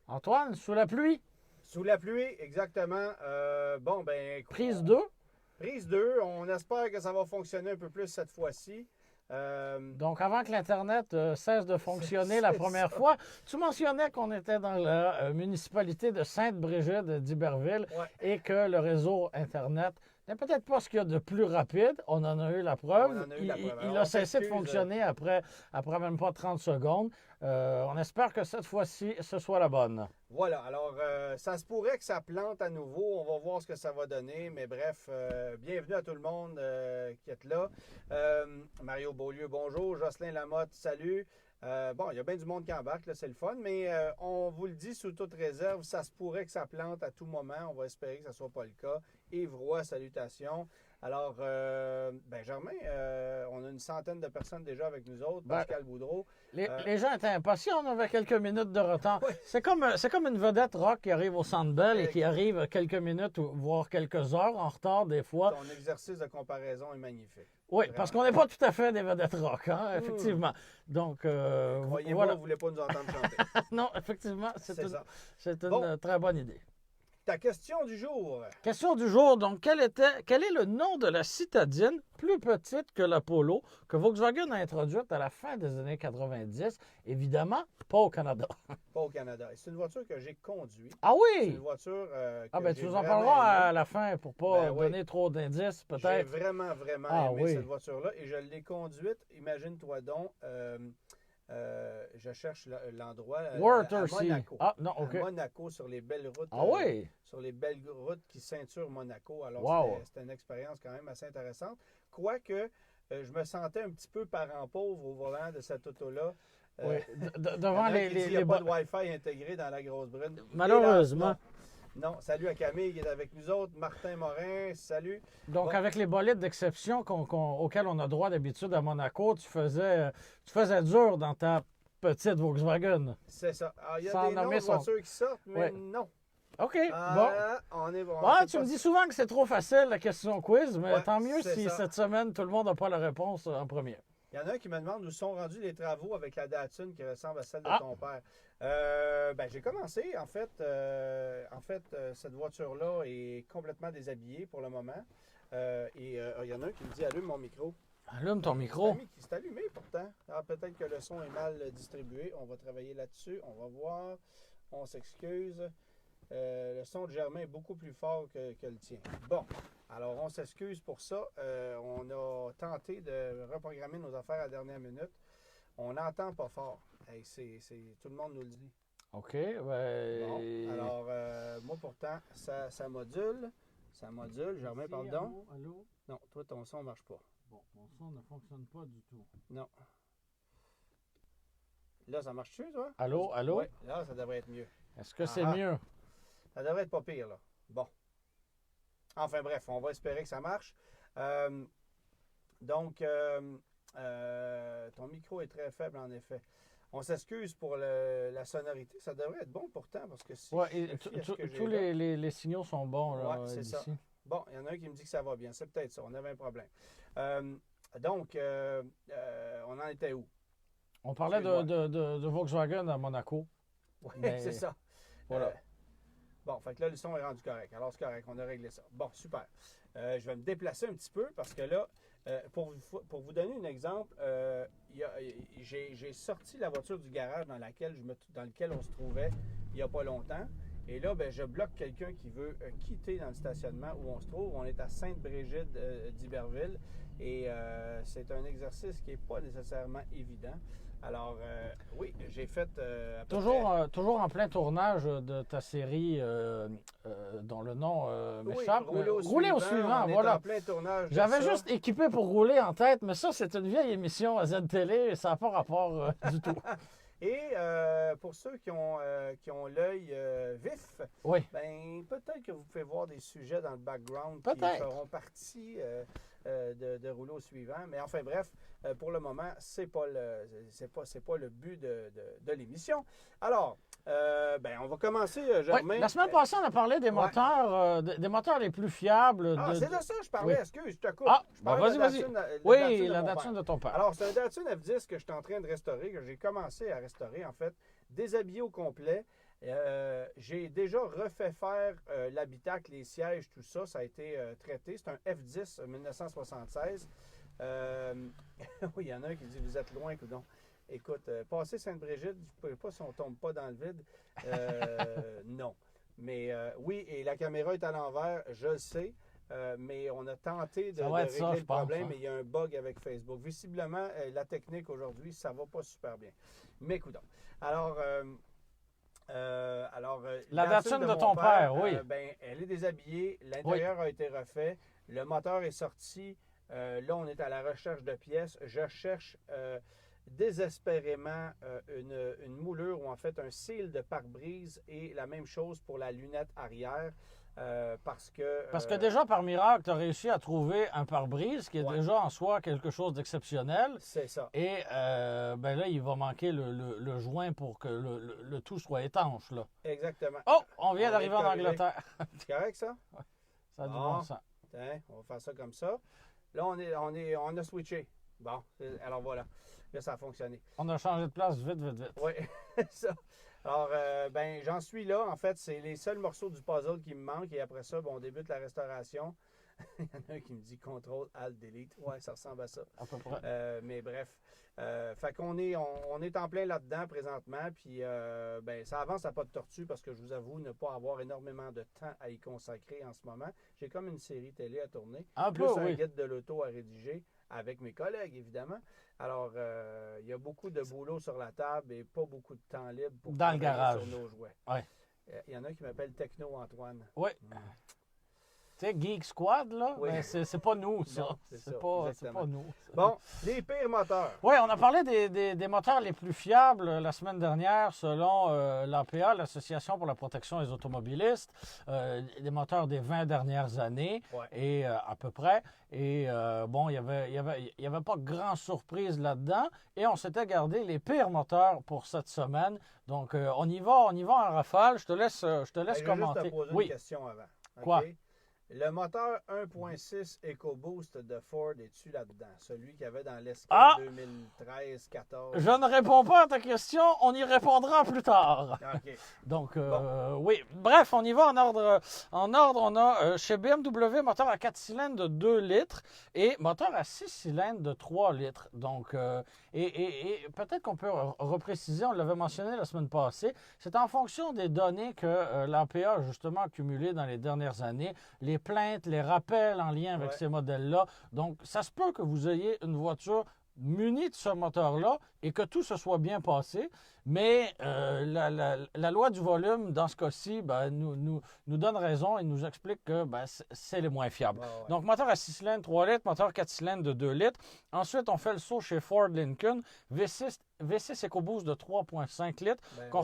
Antoine, sous la pluie, Sous la pluie, exactement. prise 2. Prise 2. On espère que ça va fonctionner un peu plus cette fois-ci. Donc, avant que l'Internet cesse de fonctionner la première ça. fois, tu mentionnais qu'on était dans la municipalité de Sainte-Brigide d'Iberville Ouais, et que le réseau Internet n'est peut-être pas ce qu'il y a de plus rapide. On en a eu la on preuve. en a eu la preuve. Il Alors, a on cessé de s'excuse. fonctionner après même pas 30 secondes. On espère que cette fois-ci, ce soit la bonne. Voilà, alors ça se pourrait que ça plante à nouveau. On va voir ce que ça va donner. Mais bref, bienvenue à tout le monde qui est là. Mario Beaulieu, bonjour. Jocelyn Lamotte, salut. Il y a bien du monde qui embarque, là, c'est le fun. Mais on vous le dit sous toute réserve, ça se pourrait que ça plante à tout moment. On va espérer que ce ne soit pas le cas. Yves Roy, salutations. Alors, Germain, on a une centaine de personnes déjà avec nous autres. Pascal Boudreau. Les gens étaient impatients, on avait quelques minutes de retard. Oui. C'est comme une vedette rock qui arrive au Centre Bell et qui arrive quelques minutes, voire quelques heures en retard des fois. Ton exercice de comparaison est magnifique. Oui, Vraiment. parce qu'on n'est pas tout à fait des vedettes rock, hein, effectivement. Donc, Croyez-moi, voilà. vous ne voulez pas nous entendre chanter. Non, effectivement, c'est une Bon. très bonne idée. Ta question du jour. Question du jour. Donc, quel est le nom de la citadine plus petite que l'Apollo que Volkswagen a introduite à la fin des années 90? Évidemment, pas au Canada. Pas au Canada. C'est une voiture que j'ai conduite. Ah C'est oui! une voiture Tu nous en parleras à la fin pour pas Ben oui. donner trop d'indices, J'ai peut-être. vraiment Ah aimé oui. cette voiture-là et je l'ai conduite. Imagine-toi donc, je cherche l'endroit à Watersea. Monaco. Ah, non, OK. À Monaco, sur les belles routes. Ah oui! Sur les belles routes qui ceinturent Monaco. Alors, Wow. c'était une expérience quand même assez intéressante. Quoique, je me sentais un petit peu parent pauvre au volant de cette auto-là. Oui. Devant il y en a un qui dit, il n'y a les pas de Wi-Fi intégré dans la grosse brune. Malheureusement. Hélas, non, salut à Camille qui est avec nous autres. Martin Morin, salut. Donc, Bon. avec les bolides d'exception auxquels on a droit d'habitude à Monaco, tu faisais dur dans ta petite Volkswagen. C'est ça. Alors, il y a Sans des noms nommer de son- voitures qui sortent, mais Ouais. non. OK, On est bon. Ah, c'est tu pas me dis ça. souvent que c'est trop facile, la question quiz, mais Ouais, tant mieux c'est si ça. cette semaine, tout le monde n'a pas la réponse en premier. Il y en a un qui me demande où sont rendus les travaux avec la Datsun qui ressemble à celle de Ah. ton père. J'ai commencé. En fait, cette voiture-là est complètement déshabillée pour le moment. Il y en a un qui me dit allume mon micro. Allume ton C'est micro. ami qui s'est allumé pourtant. Alors, peut-être que le son est mal distribué. On va travailler là-dessus. On va voir. On s'excuse. Le son de Germain est beaucoup plus fort que le tien. Bon, alors on s'excuse pour ça. On a tenté de reprogrammer nos affaires à la dernière minute. On n'entend pas fort. Hey, tout le monde nous le dit. OK, Bon, alors, moi pourtant, ça module. Ça module. Germain, pardon. Allô? Non, toi, ton son ne marche pas. Bon, mon son ne fonctionne pas du tout. Non. Là, ça marche-tu, toi? Allô? Oui, là, ça devrait être mieux. Est-ce que c'est Ah. mieux? Ça devrait être pas pire, là. Bon. Enfin, bref, on va espérer que ça marche. Ton micro est très faible, en effet. On s'excuse pour la sonorité. Ça devrait être bon, pourtant, parce que si Oui, je me fie à ce que j'ai tous là- les signaux sont bons là, Ouais, c'est d'ici. ça. Bon, il y en a un qui me dit que ça va bien. C'est peut-être ça. On avait un problème. On en était où? On parlait de Volkswagen à Monaco. Oui, Mais- c'est ça. Voilà. Bon, fait que là, le son est rendu correct. Alors, c'est correct, on a réglé ça. Bon, super. Je vais me déplacer un petit peu parce que là, pour vous donner un exemple, j'ai sorti la voiture du garage dans lequel on se trouvait il n'y a pas longtemps. Et là, je bloque quelqu'un qui veut quitter dans le stationnement où on se trouve. On est à Sainte-Brigide d'Iberville. Et c'est un exercice qui n'est pas nécessairement évident. Alors, oui, j'ai fait... à peu près- Toujours en plein tournage de ta série dont le nom m'échappe. rouler au Rouler au suivant, on est voilà. en plein tournage de J'avais ça. juste équipé pour rouler en tête, mais ça, c'est une vieille émission à Z-Télé et ça n'a pas rapport du tout. Et pour ceux qui ont l'œil vif, Oui. peut-être que vous pouvez voir des sujets dans le background qui Peut-être. feront partie de rouler au suivant. Mais enfin bref, pour le moment, c'est pas le but de l'émission. Alors, on va commencer, Germain. Oui, la semaine passée, on a parlé des Ouais. moteurs, des moteurs les plus fiables. C'est de ça que je parlais. Oui. Excuse, je te coupe. Ah, Je parlais de vas-y. la Datsun, Oui, de la mon Datsun père. de ton père. Alors, c'est un Datsun F10 que je suis en train de restaurer, que j'ai commencé à restaurer, en fait, déshabillé au complet. J'ai déjà refait faire l'habitacle, les sièges, tout ça. Ça a été traité. C'est un F10 1976. Oui, il y en a un qui dit vous êtes loin, coudonc. Écoute, passer Sainte-Brigitte, je ne sais pas si on ne tombe pas dans le vide. Non. Mais oui, et la caméra est à l'envers, je le sais. Mais on a tenté de régler le problème, mais il y a un bug avec Facebook. Visiblement, la technique aujourd'hui, ça ne va pas super bien. Mais coudonc. Alors, la datune de ton père, oui. Ben, elle est déshabillée, l'intérieur a été refait, le moteur est sorti. Là, on est à la recherche de pièces. Je cherche désespérément une moulure ou en fait un seal de pare-brise et la même chose pour la lunette arrière. Parce que déjà, par miracle, tu as réussi à trouver un pare-brise qui est déjà en soi quelque chose d'exceptionnel. C'est ça. Et ben là, il va manquer le joint pour que le tout soit étanche. Là. Exactement. Oh, on vient d'arriver en Angleterre. C'est correct, ça? Ouais, ça a du bon sens. Tiens, on va faire ça comme ça. Là, on a switché. Bon, alors voilà. Là, ça a fonctionné. On a changé de place vite. Oui, ça. Alors, ben, j'en suis là. En fait, c'est les seuls morceaux du puzzle qui me manquent. Et après ça, on débute la restauration. Il y en a un qui me dit CTRL, ALT, DELETE. Ouais, ça ressemble à ça. À peu près. Mais bref. Fait qu'on est, on est en plein là-dedans présentement. Puis, ben, ça avance à pas de tortue parce que je vous avoue ne pas avoir énormément de temps à y consacrer en ce moment. J'ai comme une série télé à tourner. Un guide de l'auto à rédiger avec mes collègues, évidemment. Alors, il y a beaucoup de boulot sur la table et pas beaucoup de temps libre pour dans le garage sur nos jouets. Ouais. Il y en a qui m'appellent Techno Antoine. Oui. Tu sais, Geek Squad, là, oui. ben c'est pas nous, ça. Non, c'est pas nous. Ça. Bon, les pires moteurs. Oui, on a parlé des moteurs les plus fiables la semaine dernière, selon l'APA, l'Association pour la protection des automobilistes, des moteurs des 20 dernières années, et à peu près. Et bon, il y avait pas grand surprise là-dedans. Et on s'était gardé les pires moteurs pour cette semaine. Donc, on y va en rafale. Je te laisse commenter. Je vais juste te poser une question avant. Quoi? Okay? Le moteur 1.6 EcoBoost de Ford, es-tu là-dedans? Celui qu'il y avait dans l'Escape 2013-14. Je ne réponds pas à ta question. On y répondra plus tard. OK. Donc, oui. Bref, on y va en ordre. On a chez BMW moteur à 4 cylindres de 2 litres et moteur à 6 cylindres de 3 litres. Donc, et peut-être qu'on peut repréciser, on l'avait mentionné la semaine passée, c'est en fonction des données que l'APA a justement accumulées dans les dernières années. Les plaintes, les rappels en lien avec ces modèles-là. Donc, ça se peut que vous ayez une voiture munie de ce moteur-là et que tout se soit bien passé, mais la loi du volume, dans ce cas-ci, ben, nous donne raison et nous explique que ben, c'est les moins fiables. Donc, moteur à 6 cylindres, 3 litres, moteur 4 cylindres de 2 litres. Ensuite, on fait le saut chez Ford Lincoln, V6 EcoBoost de 3,5 litres qu'on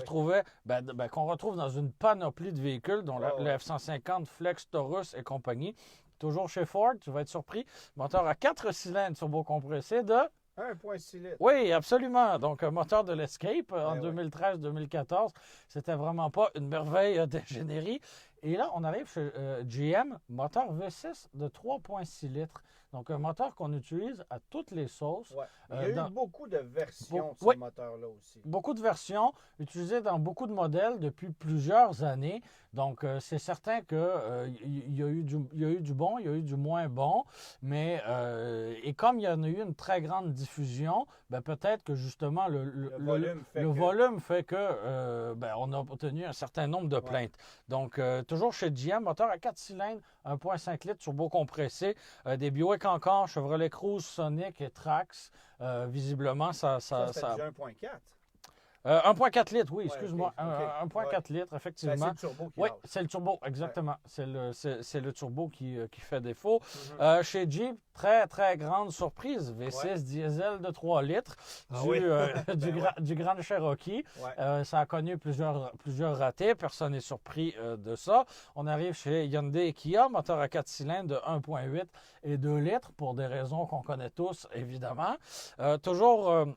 retrouve dans une panoplie de véhicules, dont le F-150, Flex, Taurus et compagnie. Toujours chez Ford, tu vas être surpris. Moteur à 4 cylindres turbocompressé de 1,6 litres. Oui, absolument. Donc, un moteur de l'Escape en 2013-2014. C'était vraiment pas une merveille d'ingénierie. Et là, on arrive chez GM, moteur V6 de 3,6 litres. Donc, un moteur qu'on utilise à toutes les sauces. Ouais. Il y a eu beaucoup de versions de ce moteur-là aussi. Beaucoup de versions utilisées dans beaucoup de modèles depuis plusieurs années. Donc, c'est certain qu'il y a eu du bon, il y a eu du moins bon. Mais, et comme il y en a eu une très grande diffusion, ben, peut-être que justement le volume fait que on a obtenu un certain nombre de plaintes. Donc, toujours chez GM, moteur à 4 cylindres, 1,5 litres turbo-compressé, des Buick encore, Chevrolet Cruze, Sonic et Trax. Visiblement, ça c'est déjà 1,4. 1,4 litres, oui, excuse-moi. Okay. 1,4 litres, effectivement. Ben, c'est le turbo qui Oui, c'est le turbo, exactement. Ouais. C'est le turbo qui fait défaut. Chez Jeep, très, très grande surprise. V6 diesel de 3 litres du Grand Cherokee. Ça a connu plusieurs ratés. Personne n'est surpris de ça. On arrive chez Hyundai et Kia, moteur à 4 cylindres de 1,8 et 2 litres pour des raisons qu'on connaît tous, évidemment. Toujours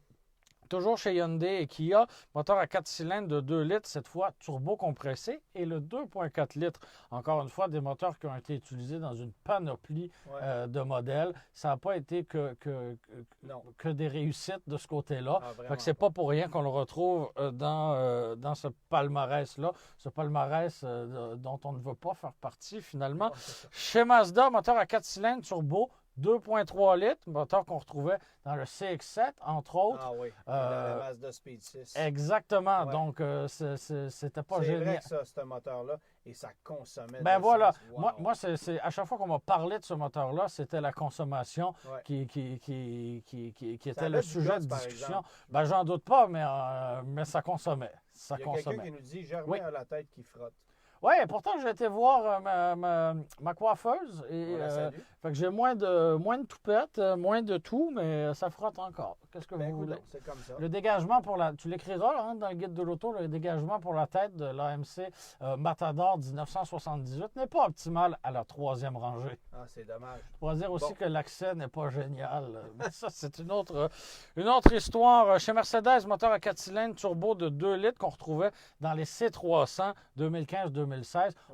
toujours chez Hyundai et Kia, moteur à 4 cylindres de 2 litres, cette fois turbo compressé, et le 2,4 litres. Encore une fois, des moteurs qui ont été utilisés dans une panoplie de modèles. Ça n'a pas été que des réussites de ce côté-là. Fait que c'est pas pour rien qu'on le retrouve dans ce palmarès-là, ce palmarès dont on ne veut pas faire partie finalement. Chez Mazda, moteur à 4 cylindres turbo, 2,3 litres, moteur qu'on retrouvait dans le CX-7, entre autres. Ah oui, la Mazda Speed 6. Exactement, donc c'était pas génial. C'est vrai que ça, ce moteur-là, et ça consommait. Ben voilà, moi c'est à chaque fois qu'on m'a parlé de ce moteur-là, c'était la consommation qui était le sujet de discussion. Ben j'en doute pas, mais ça consommait. Il y a quelqu'un qui nous dit, Germain a la tête qui frotte. Oui, pourtant, j'ai été voir ma coiffeuse et fait que j'ai moins de toupette, moins de tout, mais ça frotte encore. Qu'est-ce que vous voulez? C'est comme ça. Le dégagement pour tu l'écriras dans le guide de l'auto, le dégagement pour la tête de l'AMC Matador 1978 n'est pas optimal à la 3e rangée. Ah, c'est dommage. On va dire aussi que l'accès n'est pas génial. Mais ça, c'est une autre histoire. Chez Mercedes, moteur à 4 cylindres turbo de 2 litres qu'on retrouvait dans les C300 2015-2016.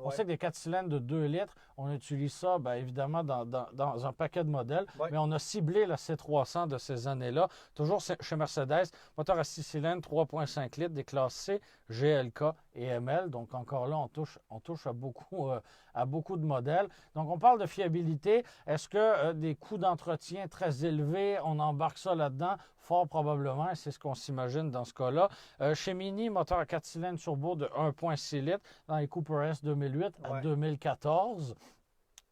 On sait que des 4 cylindres de 2 litres, on utilise ça, bien évidemment, dans un paquet de modèles, mais on a ciblé la C300 de ces années-là. Toujours chez Mercedes, moteur à 6 cylindres, 3,5 litres, des classes C, GLK et ML. Donc, encore là, on touche à beaucoup de modèles. Donc, on parle de fiabilité. Est-ce que des coûts d'entretien très élevés, on embarque ça là-dedans? Fort probablement, et c'est ce qu'on s'imagine dans ce cas-là. Chez Mini, moteur à 4 cylindres turbo de 1,6 litres dans les Cooper S 2008 à 2014.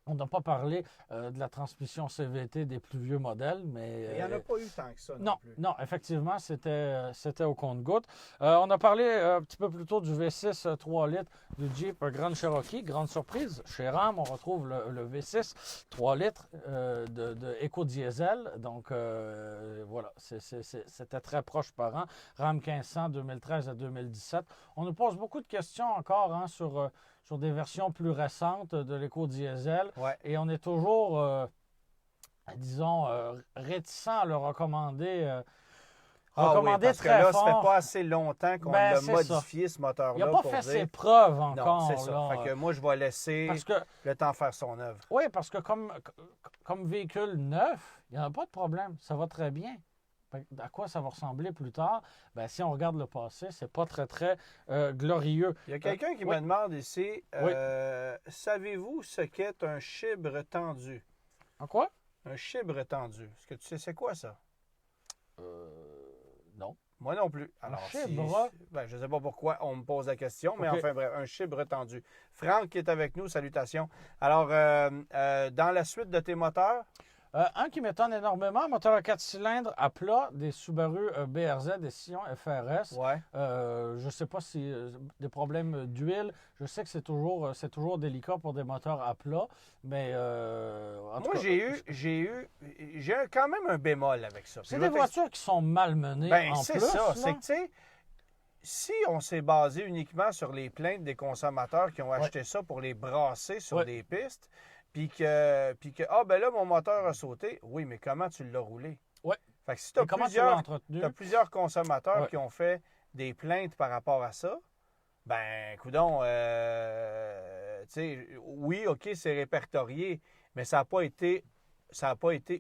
On n'a pas parlé de la transmission CVT des plus vieux modèles, mais... il n'y en a pas eu tant que ça non plus. Non, effectivement, c'était au compte-gouttes. On a parlé un petit peu plus tôt du V6 3 litres du Jeep Grand Cherokee. Grande surprise, chez Ram, on retrouve le V6 3 litres de éco-diesel. Donc, voilà, c'était très proche par an. Ram 1500, 2013 à 2017. On nous pose beaucoup de questions encore sur des versions plus récentes de l'éco-diesel. Et on est toujours, disons, réticent à le recommander. Parce que là, ça fait pas assez longtemps qu'on a modifié ce moteur-là. Il n'a pas fait ses preuves encore. Non, c'est ça. Fait que moi, je vais laisser le temps faire son œuvre. Oui, parce que comme véhicule neuf, il n'y en a pas de problème. Ça va très bien. À quoi ça va ressembler plus tard? Bien, si on regarde le passé, c'est pas très, très glorieux. Il y a quelqu'un qui me demande ici, savez-vous ce qu'est un chibre tendu? En quoi? Un chibre tendu. Est-ce que tu sais c'est quoi ça? Non. Moi non plus. Alors, je ne sais pas pourquoi on me pose la question, mais enfin bref, un chibre tendu. Franck qui est avec nous, salutations. Alors, dans la suite de tes moteurs? Un qui m'étonne énormément, moteur à 4 cylindres à plat, des Subaru BRZ, des Scion FRS. Je ne sais pas si des problèmes d'huile. Je sais que c'est toujours délicat pour des moteurs à plat, mais moi j'ai quand même un bémol avec ça. C'est des voitures qui sont malmenées en plus. C'est ça. C'est que tu sais, si on s'est basé uniquement sur les plaintes des consommateurs qui ont acheté ça pour les brasser sur des pistes. Puis ben là, mon moteur a sauté. Oui, mais comment tu l'as roulé? Oui. Fait que si tu as plusieurs consommateurs qui ont fait des plaintes par rapport à ça, ben, coudonc, tu sais, oui, OK, c'est répertorié, mais ça n'a pas été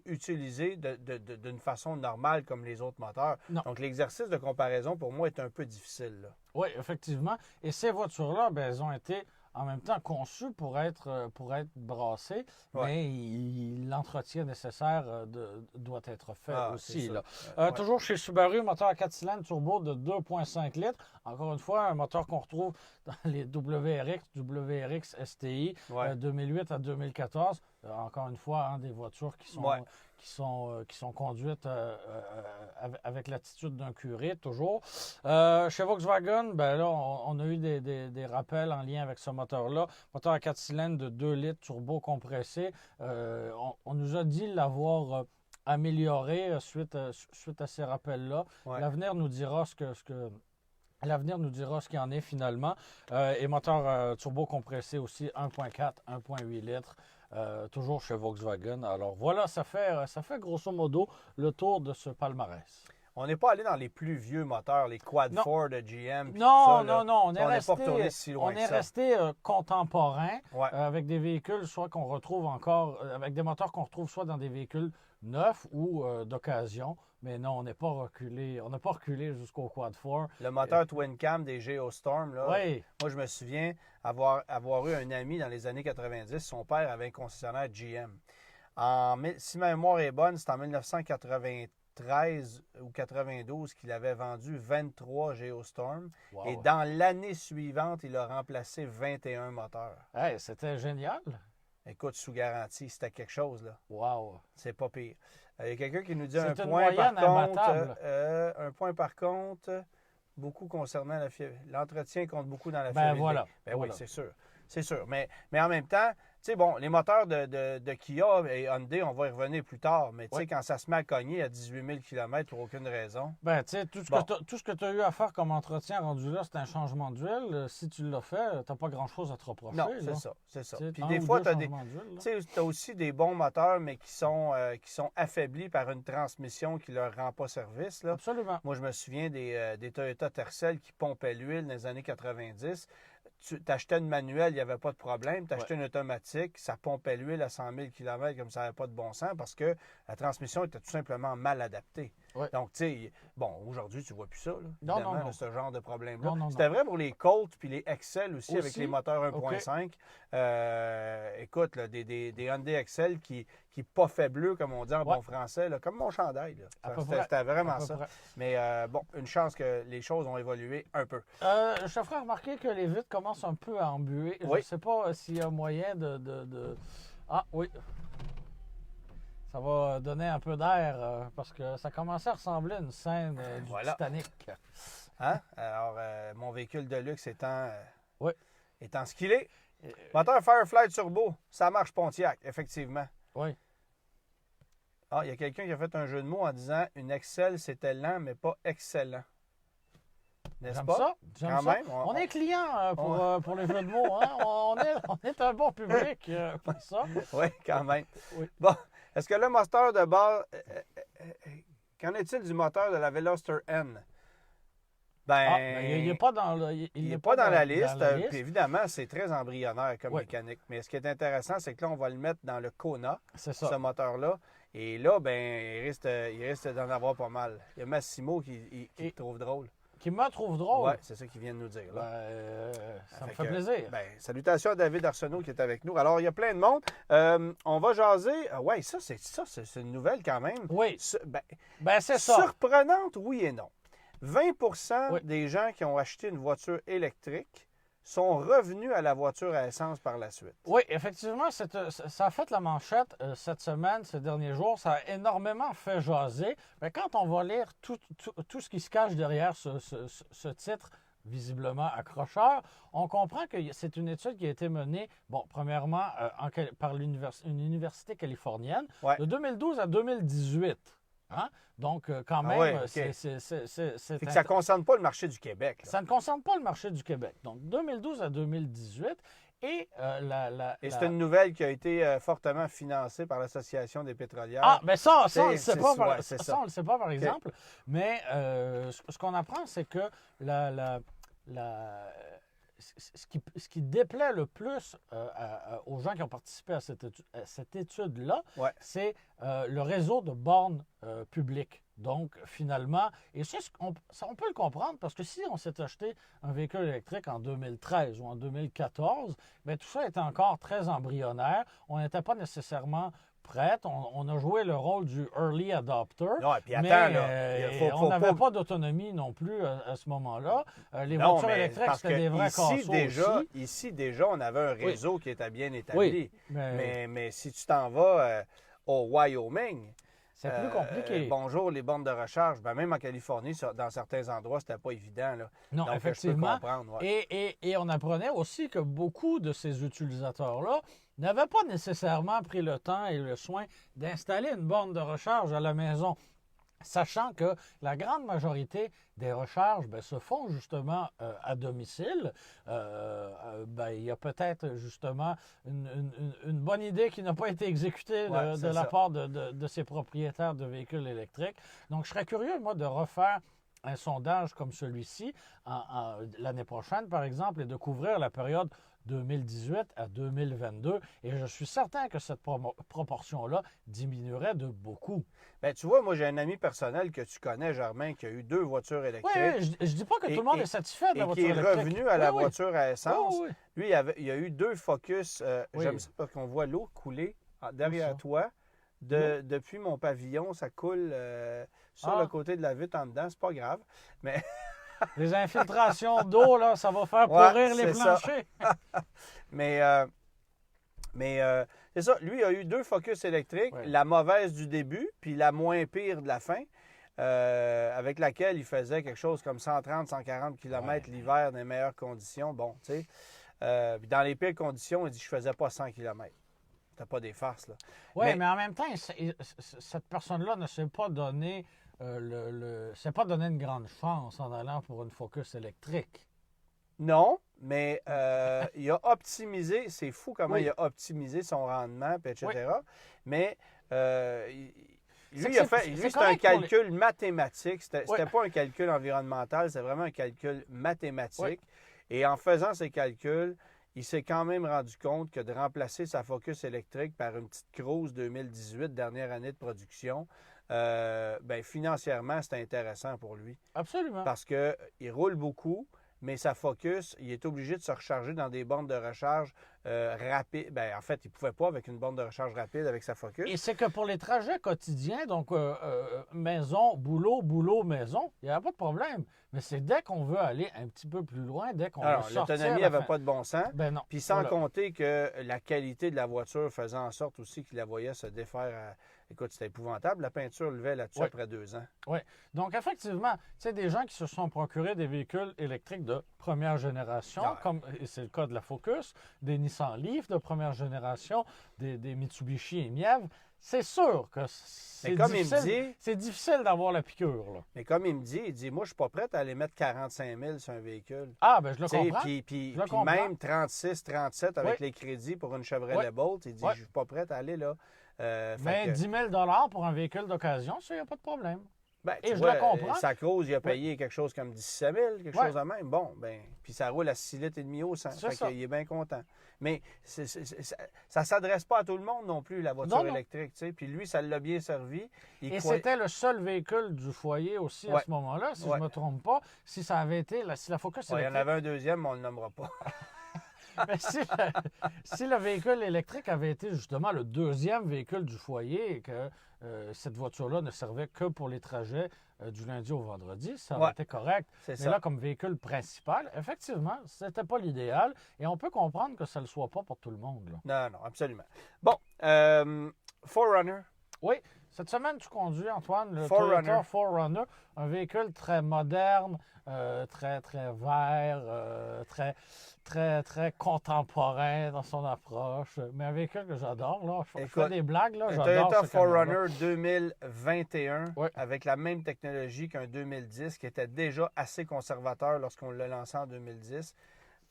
utilisé d'une façon normale comme les autres moteurs. Non. Donc, l'exercice de comparaison, pour moi, est un peu difficile. Là. Oui, effectivement. Et ces voitures-là, ben, elles ont été en même temps conçues pour être brassées, mais l'entretien nécessaire doit être fait aussi. Là. Toujours chez Subaru, moteur à 4 cylindres turbo de 2,5 litres. Encore une fois, un moteur qu'on retrouve dans les WRX STI 2008 à 2014. Encore une fois, des voitures qui sont conduites avec l'attitude d'un curé, toujours. Chez Volkswagen, ben là, on a eu des rappels en lien avec ce moteur-là. Moteur à 4 cylindres de 2 litres turbo compressé. On nous a dit l'avoir amélioré suite à ces rappels-là. L'avenir nous dira L'avenir nous dira ce qu'il y en est finalement. Et moteur turbo compressé aussi, 1.4, 1.8 litres. Toujours chez Volkswagen. Alors voilà, ça fait grosso modo le tour de ce palmarès. on n'est pas allé dans les plus vieux moteurs, les Quad Non. 4 de GM. puis Non, tout ça, là. non, on est On n'est resté, pas retourné si loin on que est ça. resté contemporain Ouais. avec des véhicules, soit qu'on retrouve encore, avec des moteurs qu'on retrouve soit dans des véhicules neufs ou d'occasion. Mais non, on n'est pas reculé. On n'a pas reculé jusqu'au Quad 4. Le moteur Twin Cam des Geostorm, là, Oui, moi, je me souviens avoir eu un ami dans les années 90. Son père avait un concessionnaire GM. Si ma mémoire est bonne, c'est en 1993 ou 92 qu'il avait vendu 23 Geostorm. wow. Et dans l'année suivante, il a remplacé 21 moteurs. Hey, c'était génial. Écoute, sous garantie, c'était quelque chose, là. Wow. C'est pas pire. Il y a quelqu'un qui nous dit C'est un une point par moyenne contre. imbattable. Beaucoup concernant l'entretien compte beaucoup dans la Ben fiabilité. voilà. Ben Voilà. oui, c'est sûr. C'est sûr. Mais en même temps, tu sais, bon, les moteurs de Kia et Hyundai, on va y revenir plus tard. Mais tu sais, Ouais. quand ça se met à cogner à 18 000 km pour aucune raison. Ben, tu sais, tout Bon. ce que tu as eu à faire comme entretien rendu là, c'est un changement d'huile. Si tu l'as fait, tu n'as pas grand-chose à te reprocher. Non, là. c'est ça. C'est ça. Tu sais, Puis un des ou fois, deux tu as des. changements d'huile, là. Tu sais, tu as aussi des bons moteurs, mais qui sont affaiblis par une transmission qui ne leur rend pas service. Là. Absolument. Moi, je me souviens des Toyota Tercel qui pompaient l'huile dans les années 90. Tu achetais une manuelle, il n'y avait pas de problème. Tu achetais une automatique, ça pompait l'huile à 100 000 km comme ça n'avait pas de bon sens parce que la transmission était tout simplement mal adaptée. Ouais. Donc, tu sais, bon, aujourd'hui, tu ne vois plus ça, là, Non, évidemment, non. là, ce genre de problème-là. Non, non, C'était non. vrai pour les Colt puis les Excel aussi, avec Aussi? les moteurs 1.5. Écoute, là, des Hyundai Excel qui pas fait bleu, comme on dit en Ouais. bon français, là, comme mon chandail. Là. À peu C'était près. c'était vraiment À peu ça. près. Mais bon, une chance que les choses ont évolué un peu. Je te ferai remarquer que les vitres commencent un peu à embuer. Je Oui. ne sais pas s'il y a moyen de... Ah oui. Ça va donner un peu d'air parce que ça commençait à ressembler à une scène du Voilà. Titanic. Hein? Alors, mon véhicule de luxe Oui. étant ce qu'il est. Moteur Firefly Turbo, ça marche Pontiac, effectivement. Oui. Ah, il y a quelqu'un qui a fait un jeu de mots en disant une Excel, c'était lent, mais pas excellent. N'est-ce J'aime pas? ça. J'aime Quand ça. même, On est client pour les jeux de mots. Hein? On est un bon public pour ça. Oui, quand même. Oui. Bon, est-ce que le moteur de base. Qu'en est-il du moteur de la Veloster N? Ben, Il n'est pas dans le, il n'est pas dans la liste. Puis évidemment, c'est très embryonnaire comme Oui. mécanique. Mais ce qui est intéressant, c'est que là, on va le mettre dans le Kona, C'est ça. ce moteur-là. Et là, ben, il risque d'en avoir pas mal. Il y a Massimo qui le trouve drôle. Qui me trouve drôle. Oui, c'est ça qu'il vient de nous dire. Là. Ça me Fait fait que, plaisir. Ben, salutations à David Arsenault qui est avec nous. Alors, il y a plein de monde. On va jaser. Oui, ça, c'est une nouvelle quand même. Oui. Ben, C'est ça. surprenante, oui et non. 20 Oui. des gens qui ont acheté une voiture électrique sont revenus à la voiture à essence par la suite. Oui, effectivement, ça a fait la manchette cette semaine, ces derniers jours. Ça a énormément fait jaser. Mais quand on va lire tout ce qui se cache derrière ce titre, visiblement accrocheur, on comprend que c'est une étude qui a été menée, bon, premièrement, par une université californienne, Ouais. de 2012 à 2018. Hein? Donc, quand même, ouais, ok. c'est Fait que ça ne concerne pas le marché du Québec. Là. ça ne concerne pas le marché du Québec. Donc, 2012 à 2018. Et Et c'est une nouvelle qui a été fortement financée par l'Association des pétrolières. Ah, mais ça, on ne le c'est sait pas, ouais, c'est ça. on le sait pas, par exemple. Mais ce qu'on apprend, c'est que ce qui déplaît le plus aux gens qui ont participé à cette étude-là, Ouais. c'est le réseau de bornes publiques. Donc, finalement, et ça, on peut le comprendre parce que si on s'est acheté un véhicule électrique en 2013 ou en 2014, bien, tout ça était encore très embryonnaire. On n'était pas nécessairement prête. On a joué le rôle du early adopter. Non, et puis attends, mais là, on n'avait pas d'autonomie non plus à ce moment-là. Les voitures électriques, c'était des vrais casseaux aussi. Ici, déjà, on avait un réseau qui était bien établi. Oui, mais si tu t'en vas au Wyoming, c'est plus compliqué. Bonjour, les bornes de recharge. Ben, même en Californie, dans certains endroits, c'était pas évident. Là. Non, donc, effectivement. Je peux comprendre, ouais. Et on apprenait aussi que beaucoup de ces utilisateurs-là n'avaient pas nécessairement pris le temps et le soin d'installer une borne de recharge à la maison. Sachant que la grande majorité des recharges se font justement à domicile. Il y a peut-être justement une bonne idée qui n'a pas été exécutée de la part de ces propriétaires de véhicules électriques. Donc, je serais curieux, moi, de refaire un sondage comme celui-ci l'année prochaine, par exemple, et de couvrir la période 2018 à 2022. Et je suis certain que cette proportion-là diminuerait de beaucoup. Bien, tu vois, moi, j'ai un ami personnel que tu connais, Germain, qui a eu 2 voitures électriques. Oui, je ne dis pas que tout le monde est satisfait de la voiture électrique. Et qui est revenu à la voiture à essence. Oui. Lui, il y a eu 2 Focus. J'aime ça parce qu'on voit l'eau couler derrière toi. Depuis mon pavillon, ça coule sur le côté de la vitre en dedans. C'est pas grave. Mais les infiltrations d'eau, là, ça va faire pourrir les planchers. Mais c'est ça. Lui a eu 2 Focus électriques, la mauvaise du début, puis la moins pire de la fin, avec laquelle il faisait quelque chose comme 130-140 km l'hiver dans les meilleures conditions. Bon, tu sais. Dans les pires conditions, il dit « je faisais pas 100 km ». C'était pas des farces, là. Oui, mais en même temps, cette personne-là ne s'est pas donné une grande chance en allant pour une Focus électrique. Non, mais il a optimisé, c'est fou comment il a optimisé son rendement, etc. Mais lui, c'est un calcul mathématique. C'était pas un calcul environnemental, c'est vraiment un calcul mathématique. Et en faisant ces calculs, il s'est quand même rendu compte que de remplacer sa Focus électrique par une petite Cruze 2018, dernière année de production, financièrement, c'est intéressant pour lui. Absolument. Parce qu'il roule beaucoup, mais sa Focus, il est obligé de se recharger dans des bornes de recharge rapides. En fait, il ne pouvait pas avec une borne de recharge rapide avec sa Focus. Et c'est que pour les trajets quotidiens, donc maison, boulot, maison, il n'y a pas de problème. Mais c'est dès qu'on veut aller un petit peu plus loin, dès qu'on veut sortir... l'autonomie n'avait pas de bon sens. Non. Puis sans compter que la qualité de la voiture faisait en sorte aussi qu'il la voyait se défaire. Écoute, c'était épouvantable. La peinture levait là-dessus après 2 ans. Oui. Donc, effectivement, tu sais, des gens qui se sont procurés des véhicules électriques de première génération, comme c'est le cas de la Focus, des Nissan Leaf de première génération, des Mitsubishi Emiyev, c'est sûr que c'est difficile d'avoir la piqûre. Là. Mais comme il me dit, moi, je suis pas prêt à aller mettre 45 000 sur un véhicule. Ah, ben je le comprends. Puis même 36, 37 avec les crédits pour une Chevrolet Bolt, il dit, je suis pas prêt à aller là. Mais 10 000 pour un véhicule d'occasion, ça, il n'y a pas de problème. Et je le comprends. Sa Cruze, il a payé quelque chose comme 17 000, quelque chose de même. Bon, puis ça roule à 6 litres et demi au 100. Il est bien content. Mais ça ne s'adresse pas à tout le monde non plus, la voiture électrique. T'sais. Puis lui, ça l'a bien servi. C'était le seul véhicule du foyer aussi à ce moment-là, si je ne me trompe pas. Si ça avait été, si la Focus électrique... Il y en avait un deuxième, mais on ne le nommera pas. Mais si le véhicule électrique avait été justement le deuxième véhicule du foyer et que cette voiture-là ne servait que pour les trajets du lundi au vendredi, ça aurait été correct. Mais là, comme véhicule principal, effectivement, ce n'était pas l'idéal et on peut comprendre que ça ne le soit pas pour tout le monde. Là. Non, absolument. Bon, 4Runner. Oui. Cette semaine, tu conduis, Antoine, le 4Runner. Toyota 4Runner, un véhicule très moderne, très, très vert, très contemporain dans son approche, mais un véhicule que j'adore. Là. Je fais des blagues, là, j'adore Toyota ce camion-là. 4Runner 2021, avec la même technologie qu'un 2010, qui était déjà assez conservateur lorsqu'on l'a lancé en 2010.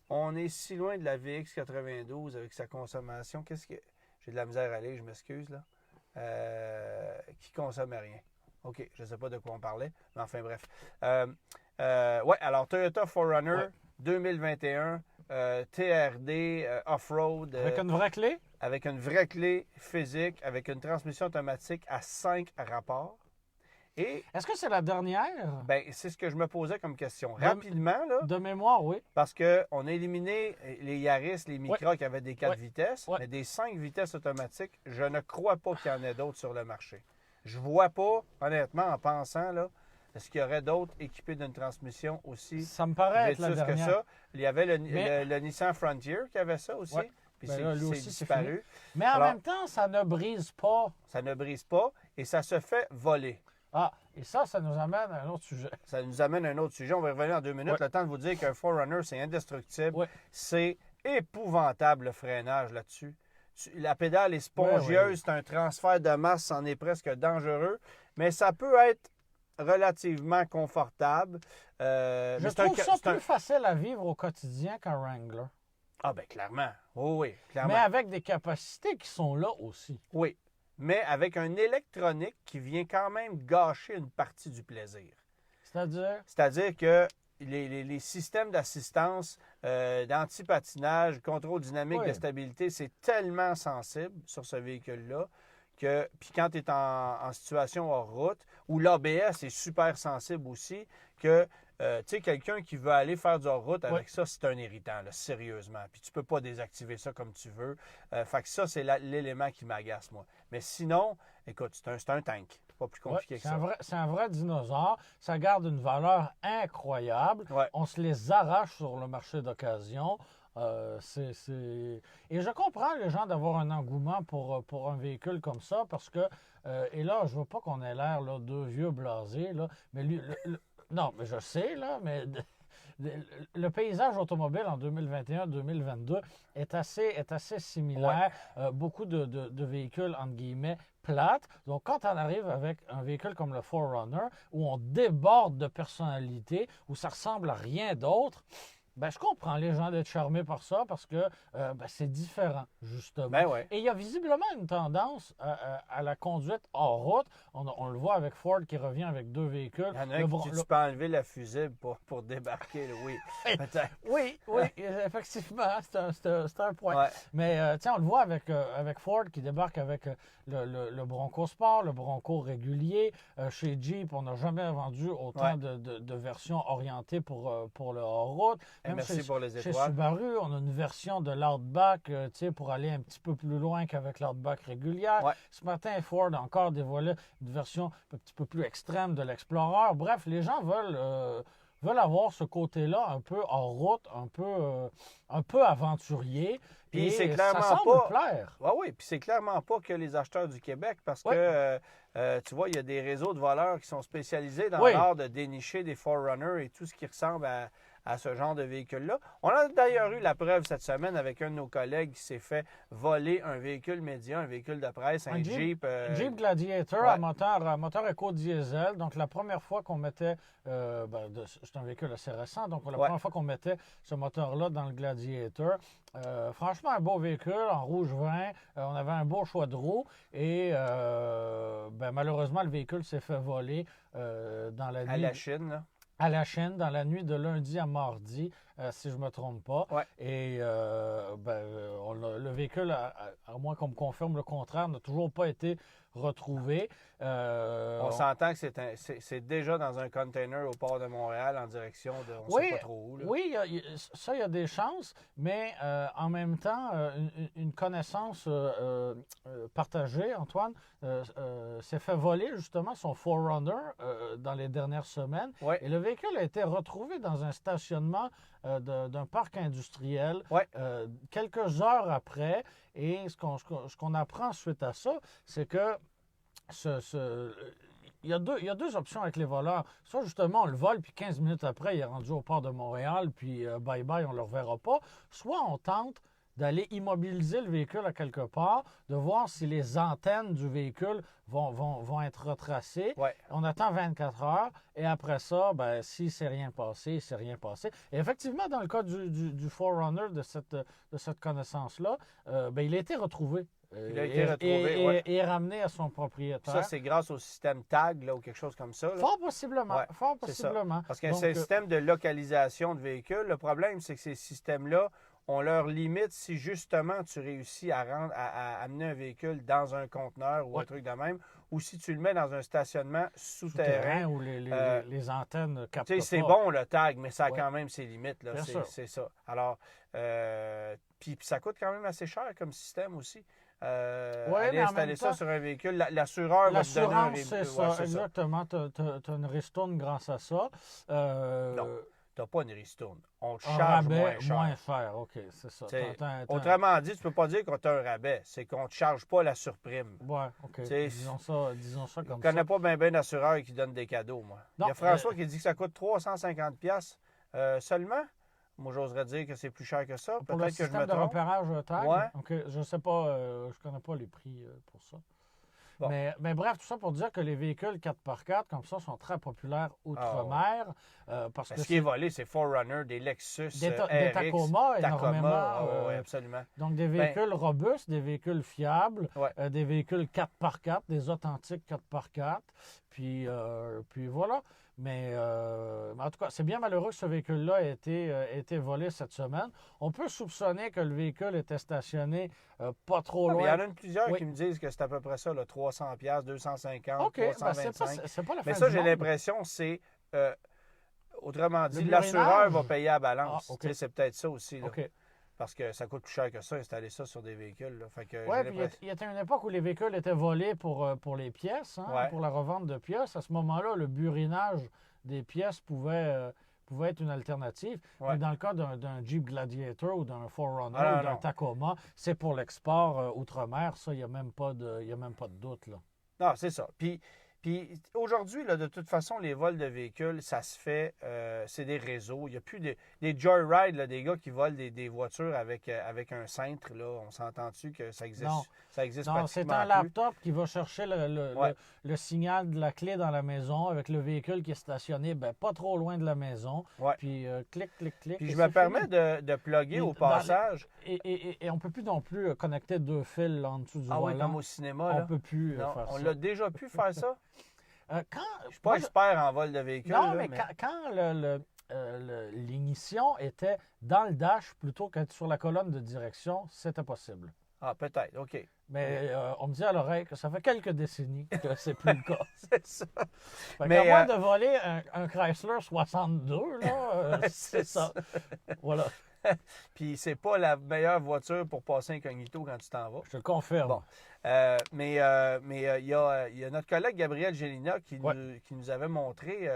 On est si loin de la VX92 avec sa consommation. J'ai de la misère à aller, je m'excuse, là. Qui ne consomme rien. OK, je ne sais pas de quoi on parlait, mais enfin bref. Alors Toyota 4Runner 2021, TRD off-road. Avec une vraie clé? Avec une vraie clé physique, avec une transmission automatique à 5 rapports. Est-ce que c'est la dernière? Bien, c'est ce que je me posais comme question. Rapidement, là. De mémoire, oui. Parce qu'on a éliminé les Yaris, les Micra qui avaient des 4 vitesses, mais des 5 vitesses automatiques, je ne crois pas qu'il y en ait d'autres sur le marché. Je vois pas, honnêtement, en pensant, là, est-ce qu'il y aurait d'autres équipés d'une transmission aussi ça me paraît être la dernière. que ça? Il y avait le Nissan Frontier qui avait ça aussi. Puis c'est disparu. Mais en même temps, ça ne brise pas. Ça ne brise pas et ça se fait voler. Ah, et ça nous amène à un autre sujet. Ça nous amène à un autre sujet. On va y revenir en 2 minutes. Le temps de vous dire qu'un 4Runner, c'est indestructible. C'est épouvantable le freinage là-dessus. La pédale est spongieuse. C'est un transfert de masse. C'en est presque dangereux. Mais ça peut être relativement confortable. Je trouve ça plus facile à vivre au quotidien qu'un Wrangler. Ah ben clairement. Oui, clairement. Mais avec des capacités qui sont là aussi. Oui, mais avec un électronique qui vient quand même gâcher une partie du plaisir. C'est-à-dire? C'est-à-dire que les systèmes d'assistance, d'anti-patinage, contrôle dynamique de stabilité, c'est tellement sensible sur ce véhicule-là que, puis quand tu es en situation hors route, où l'ABS est super sensible aussi, que, tu sais, quelqu'un qui veut aller faire du hors-route avec ça, c'est un irritant, là, sérieusement. Puis tu peux pas désactiver ça comme tu veux. Fait que ça, c'est l'élément qui m'agace, moi. Mais sinon, écoute, c'est un tank. Pas plus compliqué que ça. C'est un vrai dinosaure. Ça garde une valeur incroyable. Ouais. On se les arrache sur le marché d'occasion. Et je comprends les gens d'avoir un engouement pour un véhicule comme ça parce que, et là, je veux pas qu'on ait l'air là, deux vieux blasés, là, mais non, mais je sais, là, mais le paysage automobile en 2021-2022 est assez similaire. Beaucoup de véhicules, entre guillemets, plates. Donc, quand on arrive avec un véhicule comme le 4Runner, où on déborde de personnalité, où ça ressemble à rien d'autre, ben, je comprends les gens d'être charmés par ça parce que c'est différent, justement. Ben ouais. Et il y a visiblement une tendance à la conduite hors route. On le voit avec Ford qui revient avec deux véhicules. Il y en a un qui tu peux enlever la fusible pour débarquer. Là. Oui, peut-être. Oui, effectivement, c'est un point. Ouais. Mais on le voit avec Ford qui débarque avec le Bronco Sport, le Bronco régulier. Chez Jeep, on n'a jamais vendu autant de versions orientées pour le hors-route. Merci pour les étoiles. Chez Subaru, on a une version de l'Outback pour aller un petit peu plus loin qu'avec l'Outback régulière. Ouais. Ce matin, Ford a encore dévoilé une version un petit peu plus extrême de l'Explorer. Bref, les gens veulent avoir ce côté-là un peu hors route, un peu aventurier. Puis et c'est clairement ça semble pas plaire. Oui, puis c'est clairement pas que les acheteurs du Québec parce que tu vois, il y a des réseaux de voleurs qui sont spécialisés dans l'art de dénicher des 4Runner et tout ce qui ressemble à ce genre de véhicule-là. On a d'ailleurs eu la preuve cette semaine avec un de nos collègues qui s'est fait voler un véhicule médian, un véhicule de presse, un Jeep. Jeep Gladiator à moteur éco-diesel. Donc, la première fois qu'on mettait, c'est un véhicule assez récent, donc la première fois qu'on mettait ce moteur-là dans le Gladiator, franchement, un beau véhicule en rouge vin. On avait un beau choix de roues et malheureusement, le véhicule s'est fait voler dans la nuit. À la Chine, là. À la Chine, dans la nuit de lundi à mardi, si je ne me trompe pas. Ouais. Et le véhicule, à moins qu'on me confirme le contraire, n'a toujours pas été retrouvé. On s'entend que c'est déjà dans un container au port de Montréal en direction de on ne sait pas trop où. Là. Oui, il y a des chances, mais en même temps, une connaissance partagée, Antoine, s'est fait voler justement son 4Runner dans les dernières semaines. Ouais. Et le véhicule a été retrouvé dans un stationnement d'un parc industriel quelques heures après. Et ce qu'on apprend suite à ça, c'est que il y a deux options avec les voleurs. Soit justement on le vole, puis 15 minutes après, il est rendu au port de Montréal, puis bye-bye, on ne le reverra pas. Soit on tente d'aller immobiliser le véhicule à quelque part, de voir si les antennes du véhicule vont être retracées. Ouais. On attend 24 heures et après ça, si ne s'est rien passé, il s'est rien passé. Et effectivement, dans le cas du 4Runner, de cette connaissance-là, il a été retrouvé. Il a été retrouvé, et ramené à son propriétaire. Ça, c'est grâce au système TAG là, ou quelque chose comme ça. Là. Fort possiblement. Ouais, fort possiblement. Parce qu'un système de localisation de véhicules, le problème, c'est que ces systèmes-là ont leur limite si justement tu réussis à amener un véhicule dans un conteneur ou un truc de même, ou si tu le mets dans un stationnement souterrain. Où les antennes captent pas. C'est bon le tag, mais ça a quand même ses limites. Là. C'est ça. Alors, puis ça coûte quand même assez cher comme système aussi. Aller installer ça sur un véhicule, l'assureur va te donner un véhicule. C'est ça, exactement. Tu as une ristourne grâce à ça. Non, tu n'as pas une ristourne. On te charge rabais, moins cher. OK, c'est ça. Autrement dit, tu ne peux pas dire qu'on t'a un rabais. C'est qu'on ne te charge pas la surprime. Oui, OK. Disons ça comme ça. Je ne connais pas bien d'assureurs qui donnent des cadeaux, moi. Non, il y a François qui dit que ça coûte 350$ seulement. Moi, j'oserais dire que c'est plus cher que ça. Pour le système de repérage TAG? Ouais. OK, je ne sais pas, je ne connais pas les prix pour ça. Bon. Mais bref, tout ça pour dire que les véhicules 4x4 comme ça sont très populaires outre-mer. Parce que ce qui est volé, c'est Forerunner, des Lexus, des RX, Tacoma, énormément. oui, absolument. Donc, des véhicules robustes, des véhicules fiables, Ouais. des véhicules 4x4, des authentiques 4x4. Puis voilà. Mais en tout cas, c'est bien malheureux que ce véhicule-là ait été volé cette semaine. On peut soupçonner que le véhicule était stationné pas trop Il y loin. en a plusieurs qui me disent que c'est à peu près ça, là, 300$, 250$, OK, ben 325$. c'est pas la fin Mais ça, du j'ai monde. l'impression, c'est... autrement dit, burinage? l'assureur va payer à la balance. Ah, OK. Tu sais, c'est peut-être ça aussi. Là, OK. parce que ça coûte plus cher que ça, installer ça sur des véhicules. Là. Fait que Oui, j'ai puis l'impression- il y a une époque où les véhicules étaient volés pour les pièces, hein, Ouais. pour la revente de pièces. À ce moment-là, le burinage des pièces pouvait être une alternative. Ouais. Mais dans le cas d'un Jeep Gladiator ou d'un Forerunner Ah, non, ou d'un non. Tacoma, c'est pour l'export outre-mer. Ça, il n'y a même pas de doute. Là. Non, c'est ça. Puis aujourd'hui, là, de toute façon, les vols de véhicules, ça se fait, c'est des réseaux. Il n'y a plus des joyrides, là, des gars qui volent des voitures avec un cintre. Là. On s'entend-tu que ça existe, Non. ça existe Non, c'est pratiquement un plus. laptop qui va chercher Ouais. le signal de la clé dans la maison avec le véhicule qui est stationné pas trop loin de la maison. Ouais. Puis clic, clic, clic. Puis et je c'est me permets fini. de plugger Puis au dans les- passage. Et on ne peut plus non plus connecter deux fils là, en dessous du Ah oui, volant. comme au cinéma. On Là. ne peut plus Non, faire on ça. l'a déjà pu faire ça. Quand, Je ne suis pas moi, expert en vol de véhicule. non, là, mais quand l'ignition était dans le dash plutôt qu'être sur la colonne de direction, c'était possible. Ah, peut-être, OK. Mais on me dit à l'oreille que ça fait quelques décennies que c'est plus le cas. C'est ça. Fait Mais, qu'à moins de voler un Chrysler 62, là, c'est C'est ça. Voilà, Puis c'est pas la meilleure voiture pour passer incognito quand tu t'en vas. je te le confirme. Bon. Mais il y a notre collègue Gabriel Gélina qui nous avait montré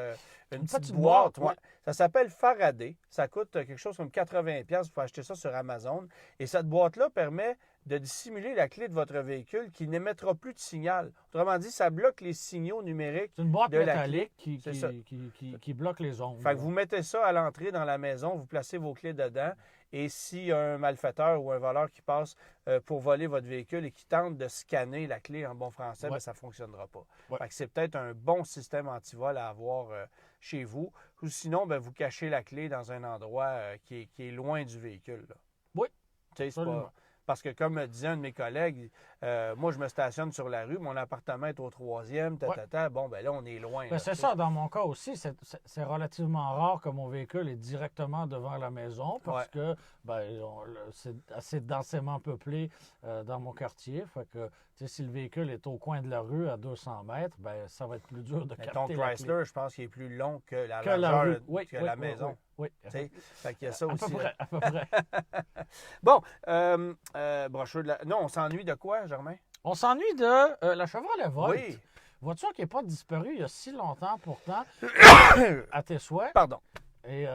une petite boîte. oui. Ça s'appelle Faraday. Ça coûte quelque chose comme 80$. Vous pouvez acheter ça sur Amazon. Et cette boîte-là permet de dissimuler la clé de votre véhicule qui n'émettra plus de signal. Autrement dit, ça bloque les signaux numériques. C'est une boîte de la métallique C'est ça. qui bloque les ondes. Fait que vous mettez ça à l'entrée dans la maison, vous placez vos clés dedans. Et s'il y a un malfaiteur ou un voleur qui passe pour voler votre véhicule et qui tente de scanner la clé en bon français, Ouais. ben, ça ne fonctionnera pas. Ouais. Fait que c'est peut-être un bon système anti-vol à avoir chez vous. Ou sinon, ben, vous cachez la clé dans un endroit qui est loin du véhicule. Là. Oui, Tu sais, c'est absolument. pas... Parce que, comme disait un de mes collègues, moi, je me stationne sur la rue, mon appartement est au 3e, bon, ben là, on est loin. Ben, là, c'est tu sais. ça, dans mon cas aussi, c'est relativement rare que mon véhicule est directement devant la maison parce que c'est assez densément peuplé dans mon quartier. Fait que tu sais, si le véhicule est au coin de la rue à 200 mètres, ben, ça va être plus dur de Mais capter ton la clé. Chrysler, je pense qu'il est plus long que la Que la largeur rue. Oui, que oui, la oui, maison. Oui, Tu sais. Fait qu'il y a ça à aussi. peu là. près, à peu près. Bon, brochure de la... Non, on s'ennuie de quoi, Germain? On s'ennuie de la Chevrolet Volt. Oui. Voiture qui n'est pas disparue il y a si longtemps pourtant, à tes souhaits. Pardon. Et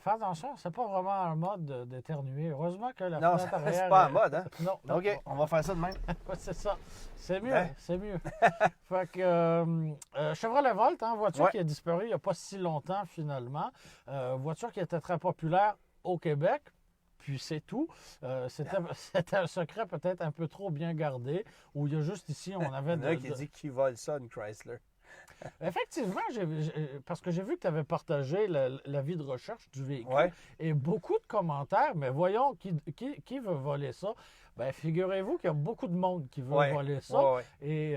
fais attention, c'est pas vraiment un mode d'éternuer. Heureusement que la Non, fenêtre c'est arrière... pas en mode, hein? Non, non, OK, on va faire ça de même. ouais, c'est ça. C'est mieux, Hein? c'est mieux. Fait que Chevrolet Volt, hein, voiture Ouais. qui a disparu il n'y a pas si longtemps finalement. Voiture qui était très populaire au Québec. Puis c'est tout. C'était un secret peut-être un peu trop bien gardé, où il y a juste ici, on avait... Il y en a un qui dit qui vole ça, une Chrysler. Effectivement, parce que j'ai vu que tu avais partagé l'avis de recherche du véhicule Ouais. et beaucoup de commentaires, mais voyons, qui veut voler ça? Bien, figurez-vous qu'il y a beaucoup de monde qui veut Ouais. voler ça. Ouais, ouais. Et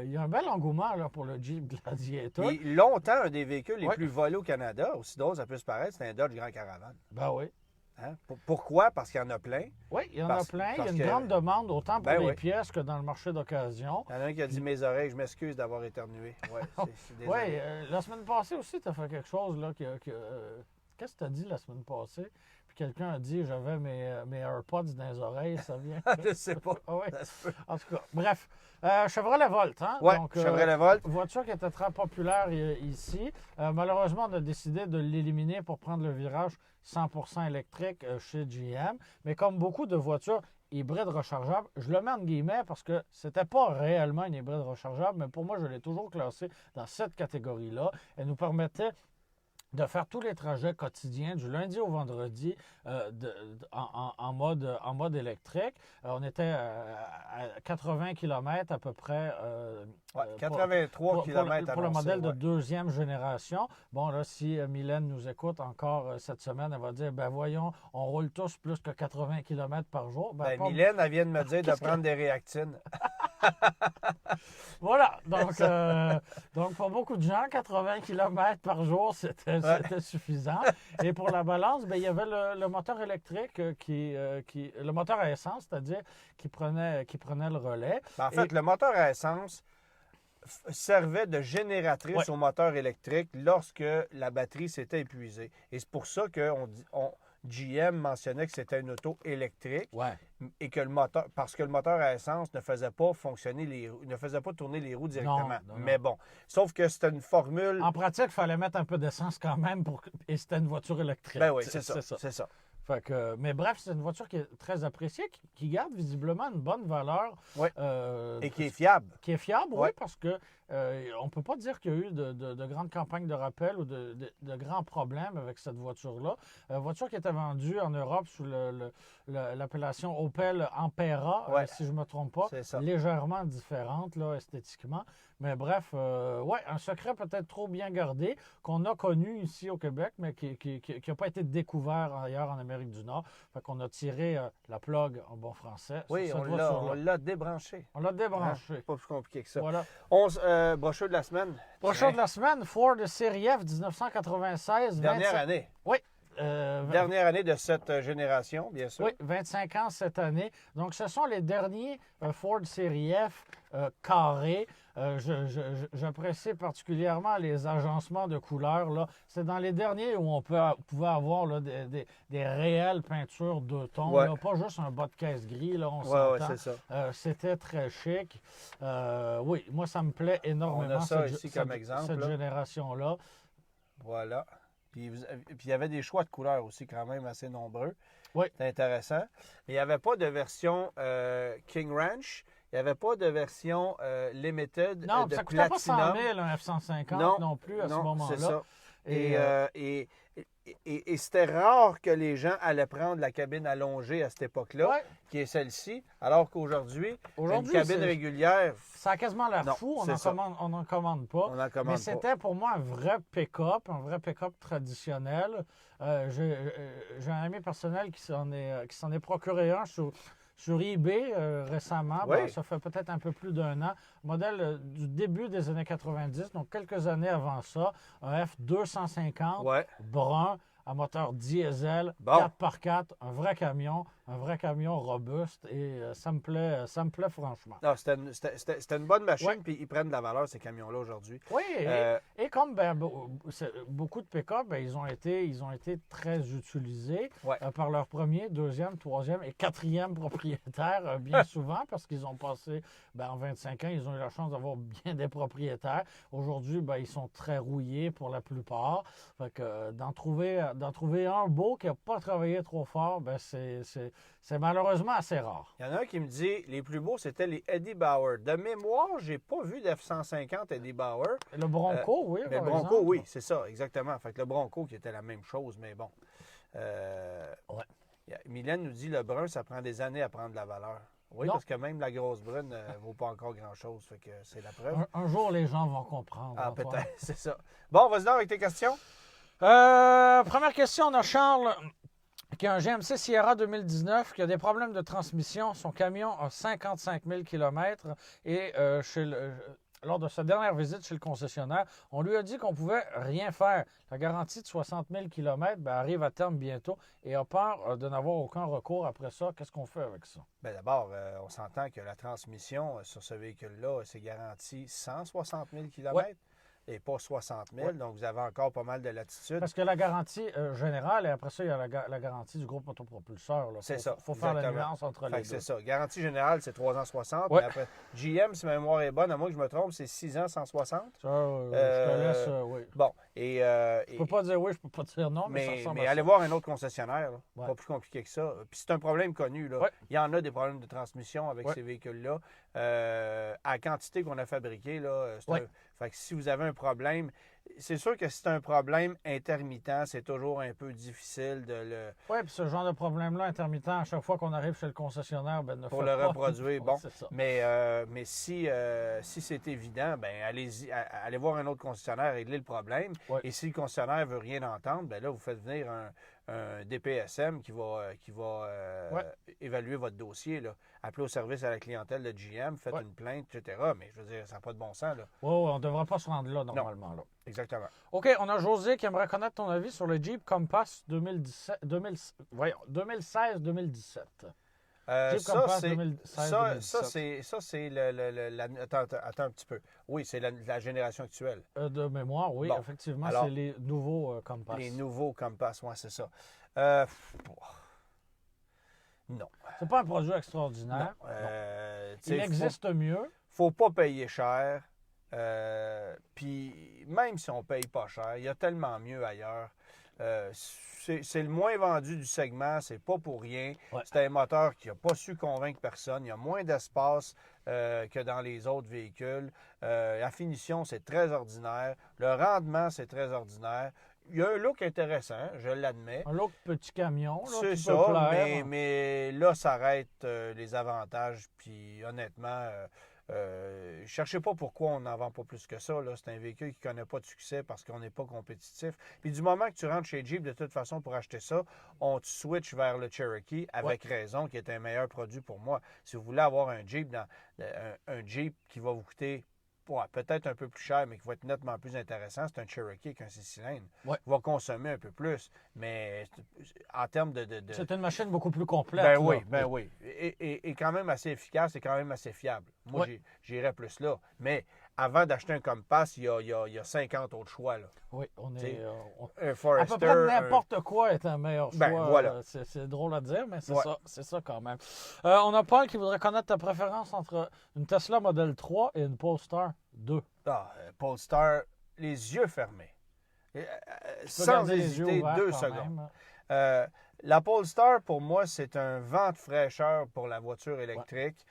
il y a un bel engouement là, pour le Jeep Gladiator. Puis longtemps, un des véhicules les Ouais. plus volés au Canada, aussi drôle ça peut se paraître, c'est un Dodge Grand Caravan. Ben oui. Hein? Pourquoi? Parce qu'il y en a plein. Oui, il y en Parce- a plein. Il y a parce une que- grande demande, autant pour Ben les oui. pièces que dans le marché d'occasion. Il y en a un qui a dit mes oreilles, je m'excuse d'avoir éternué. Ouais, désolé. Oui, la semaine passée aussi, tu as fait quelque chose là qu'est-ce que tu as dit la semaine passée? Puis quelqu'un a dit j'avais mes AirPods dans les oreilles, ça vient. Je sais pas. Ah ouais. Ça se peut. En tout cas, bref. Chevrolet Volt, hein? Ouais, Donc, Chevrolet Volt. voiture qui était très populaire ici. Malheureusement, on a décidé de l'éliminer pour prendre le virage 100% électrique chez GM. Mais comme beaucoup de voitures hybrides rechargeables, je le mets en guillemets parce que c'était pas réellement une hybride rechargeable, mais pour moi, je l'ai toujours classée dans cette catégorie-là. Elle nous permettait de faire tous les trajets quotidiens du lundi au vendredi en mode électrique. On était à 80 km à peu près. 83 km pour le modèle de deuxième génération. Bon, là, si Mylène nous écoute encore cette semaine, elle va dire, ben voyons, on roule tous plus que 80 km par jour. Mylène, elle vient de me dire de prendre des réactines. Voilà, donc pour beaucoup de gens, 80 km par jour, c'était suffisant. Et pour la balance, il y avait le moteur électrique le moteur à essence, c'est-à-dire qui prenait le relais. En fait, le moteur à essence servait de génératrice au moteur électrique lorsque la batterie s'était épuisée. Et c'est pour ça que GM mentionnait que c'était une auto électrique et que parce que le moteur à essence ne faisait pas fonctionner ne faisait pas tourner les roues directement. Non. Mais bon, sauf que c'était une formule. En pratique, il fallait mettre un peu d'essence quand même et c'était une voiture électrique. Ben oui, c'est ça. Mais bref, c'est une voiture qui est très appréciée, qui garde visiblement une bonne valeur. Oui. Et qui est fiable. Qui est fiable, oui, parce que on ne peut pas dire qu'il y a eu de grandes campagnes de rappel ou de grands problèmes avec cette voiture-là. Voiture qui était vendue en Europe sous l'appellation Opel Ampera, si je ne me trompe pas. C'est ça. Légèrement différente là, esthétiquement. Mais bref, un secret peut-être trop bien gardé qu'on a connu ici au Québec, mais qui n'a pas été découvert ailleurs en Amérique du Nord. Fait qu'on a tiré la plug en bon français. Oui, on l'a débranché. On l'a débranché. Pas plus compliqué que ça. Voilà. Brocheux de la semaine. Brocheux de la semaine, Ford Série F 1996. Dernière année. Oui. Dernière année de cette génération, bien sûr. Oui, 25 ans cette année. Donc, ce sont les derniers Ford Série F carrés. J'apprécie particulièrement les agencements de couleurs. Là. C'est dans les derniers où on pouvait avoir là, des réelles peintures deux tons. Là, pas juste un bas de caisse gris, là, on s'entend. Oui, c'est ça. C'était très chic. Oui, moi, ça me plaît énormément. On a ça ici comme exemple. Cette génération-là. Voilà. Puis il y avait des choix de couleurs aussi quand même assez nombreux. Oui. C'est intéressant. Mais il n'y avait pas de version King Ranch. Il n'y avait pas de version Limited non, de ça ne coûtait pas 100 Platinum. 000 un F-150 non plus à ce moment-là. C'est ça. Et c'était rare que les gens allaient prendre la cabine allongée à cette époque-là, qui est celle-ci, alors qu'aujourd'hui, une cabine régulière... Ça a quasiment l'air fou, on n'en commande pas. Mais c'était pour moi un vrai pick-up traditionnel. J'ai un ami personnel qui s'en est procuré un sur eBay récemment. Ça fait peut-être un peu plus d'un an. Modèle du début des années 90, donc quelques années avant ça. Un F250 brun à moteur diesel, 4x4, un vrai camion robuste et ça me plaît franchement. Non, c'était une bonne machine, puis ils prennent de la valeur, ces camions-là, aujourd'hui. Oui, et comme beaucoup de pick-up, ils ont été très utilisés par leur premier, deuxième, troisième et quatrième propriétaire, bien souvent, parce qu'ils ont passé, en 25 ans, ils ont eu la chance d'avoir bien des propriétaires. Aujourd'hui, ils sont très rouillés pour la plupart. Fait que d'en trouver un beau qui n'a pas travaillé trop fort, c'est malheureusement assez rare. Il y en a un qui me dit les plus beaux, c'était les Eddie Bauer. De mémoire, j'ai pas vu d'F-150 Eddie Bauer. Le Bronco, oui. Le Bronco, oui, c'est ça, exactement. Fait que le Bronco qui était la même chose, mais bon. Mylène nous dit le brun, ça prend des années à prendre de la valeur. Oui, parce que même la grosse brune ne vaut pas encore grand-chose. Fait que c'est la preuve. Un jour, les gens vont comprendre. Ah, peut-être, c'est ça. Bon, vas-y donc avec tes questions. Première question, on a Charles qui a un GMC Sierra 2019 qui a des problèmes de transmission. Son camion a 55 000 km et lors de sa dernière visite chez le concessionnaire, on lui a dit qu'on ne pouvait rien faire. La garantie de 60 000 km arrive à terme bientôt et a peur de n'avoir aucun recours après ça. Qu'est-ce qu'on fait avec ça? Bien, d'abord, on s'entend que la transmission sur ce véhicule-là, c'est garanti 160 000 km. Et pas 60 000, donc vous avez encore pas mal de latitude. Parce que la garantie générale, et après ça, il y a la garantie du groupe autopropulseur. C'est ça. Il faut faire la nuance entre les deux. C'est ça. Garantie générale, c'est 3 ans 60. Mais après, GM, si ma mémoire est bonne, à moins que je me trompe, c'est 6 ans 160. Ça, je te laisse, oui. Bon, je peux pas dire oui, je peux pas dire non, mais ça ressemble à ça. allez voir un autre concessionnaire, pas plus compliqué que ça. Puis c'est un problème connu, là. Il y en a des problèmes de transmission avec ces véhicules-là. À la quantité qu'on a fabriqué, là, Fait que si vous avez un problème, c'est sûr que si c'est un problème intermittent, c'est toujours un peu difficile de le Oui, puis ce genre de problème-là, intermittent, à chaque fois qu'on arrive chez le concessionnaire, ben, ne pour fait le pas. reproduire. Ouais, Bon, c'est ça. mais si c'est évident, ben allez-y, allez voir un autre concessionnaire régler le problème. Ouais. Et si le concessionnaire veut rien entendre, ben là, vous faites venir un DPSM qui va Ouais. évaluer votre dossier. Là. Appelez au service à la clientèle de GM, faites Ouais. une plainte, etc. Mais je veux dire, ça n'a pas de bon sens. Là. Oui, on ne devrait pas se rendre là, normalement. Là. Exactement. OK, on a José qui aimerait connaître ton avis sur le Jeep Compass 2016-2017. Jeep Ça, Compass c'est 2016-2017. ça, c'est attends un petit peu. Oui, c'est la génération actuelle. De mémoire, oui, Bon. effectivement, Alors, c'est les nouveaux Compass. Les nouveaux Compass, ouais, c'est ça. Non. C'est pas un produit extraordinaire. Non. Il existe mieux. Faut pas payer cher. Puis même si on paye pas cher, il y a tellement mieux ailleurs. C'est le moins vendu du segment, c'est pas pour rien. Ouais. C'est un moteur qui n'a pas su convaincre personne. Il y a moins d'espace que dans les autres véhicules. La finition, c'est très ordinaire. Le rendement, c'est très ordinaire. Il y a un look intéressant, je l'admets. Un look petit camion, là, C'est qui ça, peut plaire. mais là, ça arrête les avantages. Puis honnêtement, cherchez pas pourquoi on n'en vend pas plus que ça. Là. C'est un véhicule qui ne connaît pas de succès parce qu'on n'est pas compétitif. Puis du moment que tu rentres chez Jeep, de toute façon, pour acheter ça, on te switch vers le Cherokee avec raison, qui est un meilleur produit pour moi. Si vous voulez avoir un Jeep, un Jeep qui va vous coûter peut-être un peu plus cher, mais qui va être nettement plus intéressant, c'est un Cherokee avec un 6 cylindres. Ouais. Il va consommer un peu plus, mais en termes de... C'est une machine beaucoup plus complète. Ben là. oui, ben oui. Et quand même assez efficace et quand même assez fiable. Moi, j'irais plus là. Mais avant d'acheter un Compass, il y a 50 autres choix. Là. Oui, on est... Un à Forester. peu près n'importe quoi est un meilleur choix. Ben, voilà. C'est drôle à dire, mais Ouais. c'est ça quand même. On a Paul qui voudrait connaître ta préférence entre une Tesla Model 3 et une Polestar 2. Polestar, les yeux fermés. Tu peux Sans garder les yeux hésiter ouverts 2 quand secondes. même. La Polestar, pour moi, c'est un vent de fraîcheur pour la voiture électrique.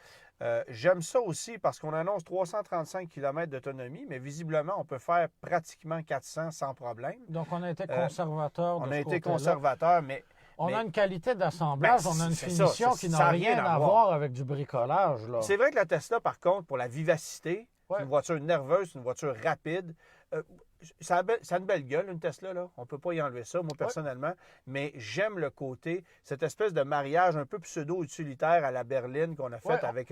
J'aime ça aussi parce qu'on annonce 335 km d'autonomie, mais visiblement, on peut faire pratiquement 400 sans problème. Donc, on a été conservateur de On ce a été côté-là. conservateur, mais On a une qualité d'assemblage, Ben, on a une c'est ça, finition ça qui a n'a rien rien à à voir. voir avec du bricolage. Là. c'est vrai que la Tesla, par contre, pour la vivacité, Ouais. c'est une voiture nerveuse, c'est une voiture rapide. Ça a une belle gueule, une Tesla, là. On ne peut pas y enlever ça, moi, personnellement. Mais j'aime le côté, cette espèce de mariage un peu pseudo-utilitaire à la berline qu'on a fait Ouais, avec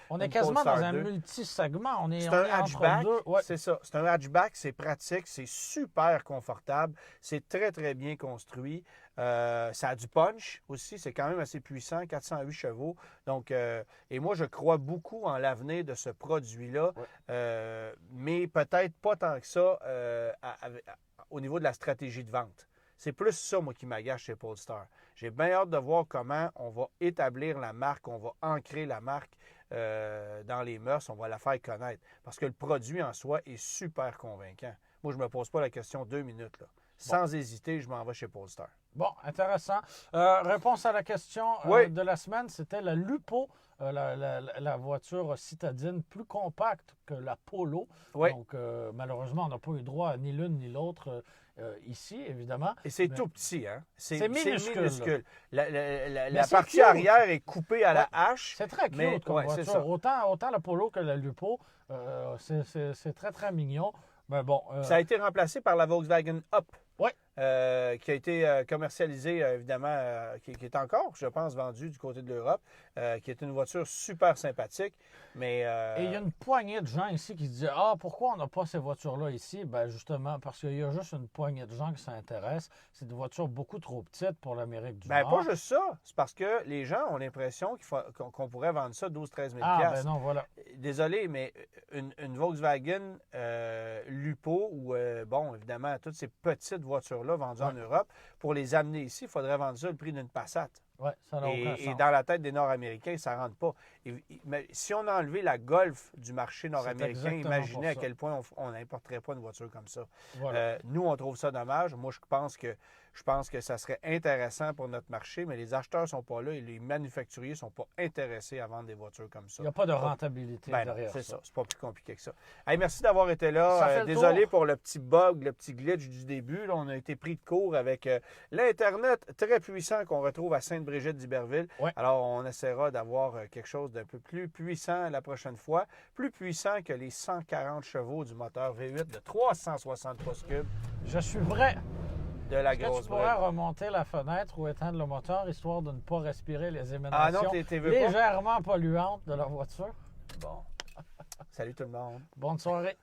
On une est quasiment Polestar dans un 2. multi-segment. On est, C'est on un est entre hatchback, deux. Ouais. c'est ça. C'est un hatchback, c'est pratique, c'est super confortable, c'est très, très bien construit. Ça a du punch aussi, c'est quand même assez puissant, 408 chevaux. Donc, et moi, je crois beaucoup en l'avenir de ce produit-là, mais peut-être pas tant que ça au niveau de la stratégie de vente. C'est plus ça, moi, qui m'agace chez Polestar. J'ai bien hâte de voir comment on va établir la marque, on va ancrer la marque dans les mœurs, on va la faire connaître. Parce que le produit en soi est super convaincant. Moi, je ne me pose pas la question 2 minutes. Là. Sans hésiter, je m'en vais chez Polestar. Bon, intéressant. Réponse à la question Oui. de la semaine, c'était la Lupo, la voiture citadine plus compacte que la Polo. Oui. Donc, malheureusement, on n'a pas eu droit à ni l'une ni l'autre ici, évidemment. Et c'est Mais- tout petit, hein? C'est minuscule. La c'est partie cute. arrière est coupée à la hache. C'est très cute Mais, comme ouais, c'est voiture. ça. Autant la Polo que la Lupo, c'est très, très mignon. Mais bon, Ça a été remplacé par la Volkswagen Up. Ouais. Qui a été commercialisée, évidemment, qui est encore, je pense, vendue du côté de l'Europe, qui est une voiture super sympathique. Mais, et il y a une poignée de gens ici qui se disent « Ah, pourquoi on n'a pas ces voitures-là ici? » Ben justement, parce qu'il y a juste une poignée de gens qui s'intéressent. C'est des voitures beaucoup trop petites pour l'Amérique du ben, Nord. pas juste ça. C'est parce que les gens ont l'impression qu'on pourrait vendre ça 12-13 000 Ah, ben non, voilà. Désolé, mais une Volkswagen Lupo ou, bon, évidemment, toutes ces petites voitures-là vendues en Europe, pour les amener ici, il faudrait vendre ça le prix d'une Passat. Oui, ça n'a aucun Et sens. dans la tête des Nord-Américains, ça ne rentre pas. Mais si on a enlevé la Golf du marché nord-américain, exactement imaginez à pour ça. quel point on n'importerait pas une voiture comme ça. Voilà. Nous, on trouve ça dommage. Moi, je pense que Je pense que ça serait intéressant pour notre marché, mais les acheteurs ne sont pas là et les manufacturiers ne sont pas intéressés à vendre des voitures comme ça. Il n'y a pas de rentabilité Ben non, derrière c'est ça. ça. C'est pas plus compliqué que ça. Hey, merci d'avoir été Ça là. fait le Désolé tour. pour le petit bug, le petit glitch du début. Là, on a été pris de court avec l'Internet très puissant qu'on retrouve à Sainte-Brigitte d'Iberville. Ouais. Alors, on essaiera d'avoir quelque chose d'un peu plus puissant la prochaine fois. Plus puissant que les 140 chevaux du moteur V8 de 360 pouces cubes Je suis prêt. de la Est-ce que grosse tu pourrais brune. remonter la fenêtre ou éteindre le moteur, histoire de ne pas respirer les Ah émanations non, t'es veux pas? légèrement polluantes de la voiture? Bon. Salut tout le monde. Bonne soirée.